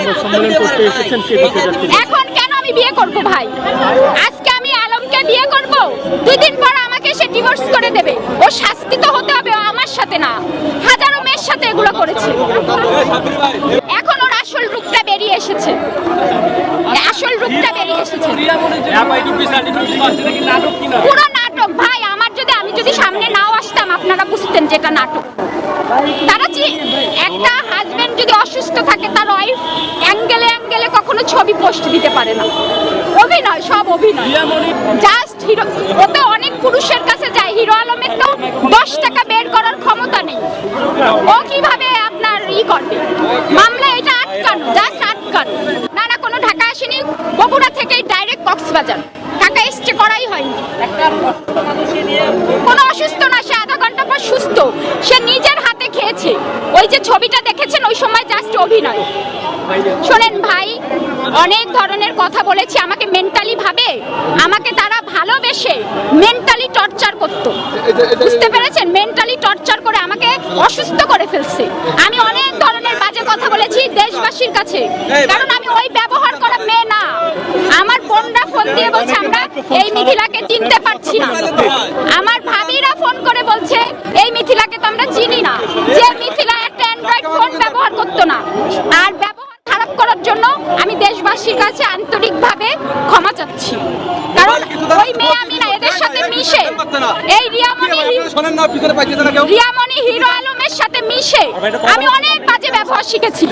সংবাদ সম্মেলন করতে এসেছেন সেই বিষয়টা। এখন কেন আমি বিয়ে করব ভাই? আজকে আমি আলমকে বিয়ে করব, 2 দিন পর আমাকে সে ডিভোর্স করে দেবে। ও শাস্তি তো হতে হবে, আমার সাথে না, হাজারো মেয়ের সাথে এগুলো করেছে। এখন ওর আসল রূপটা বেরিয়ে এসেছে, আসল রূপটা বেরিয়ে এসেছে। পুরো নাটক ভাই। আমি যদি সামনে নাও আসতাম আপনারা বুঝতেন যেটা নাটক। তারা একটা হাজবেন্ড যদি অসুস্থ থাকে তার ওয়াইফ অ্যাঙ্গেলে অ্যাঙ্গেলে কখনো ছবি পোস্ট দিতে পারে না। অভিনয়, সব অভিনয়। Just hero. ও তো অনেক পুরুষের কাছে যায়, হিরো আলমের তো 10 টাকা বের করার ক্ষমতা নেই। ও কিভাবে আপনার করবে? মামলা এটা আটকানো, জাস্ট আটকানো। না না, কোনো ঢাকা আসেনি, বগুড়া থেকেই ডাইরেক্ট কক্সবাজার। ঢাকা এসছে করাই হয়নি। কোনো অসুস্থ না, সে আধা ঘন্টা পর সুস্থ। সে নিজের হাতে খেয়েছে। ওই যে ছবিটা দেখেছেন ওই সময় জাস্ট অভিনয়। শোনেন ভাই, অনেক ধরনের কথা বলেছি। আমাকে মেন্টালি ভাবে, আমাকে তারা ভালোবেসে মেন্টালি টর্চার করতো, বুঝতে পেরেছেন? মেন্টালি টর্চার করে আমাকে অসুস্থ করে ফেলছে। আমি অনেক ধরনের বাজে কথা বলেছি দেশবাসীর কাছে, কারণ আমি ওই ব্যবহার করা মেয়ে না। আমার বোনরা ফোন দিয়ে বলছে আমরা এই মিথিলাকে চিনতে পারছি না। আমার ভাবিরা ফোন করে বলছে এই মিথিলাকে তো আমরা চিনি না। যে মিথিলা একটা অ্যান্ড্রয়েড ফোন ব্যবহার করতো না। আর ব্যবহার খারাপ করার জন্য আমি দেশবাসীর কাছে আন্তরিকভাবে ক্ষমা চাচ্ছি, কারণ ওই মেয়ে আমি না, এদের সাথে মিশে এই রিয়ামণি হিরো আলমের সাথে মিশে আমি অনেক বাজে ব্যবহার শিখেছি।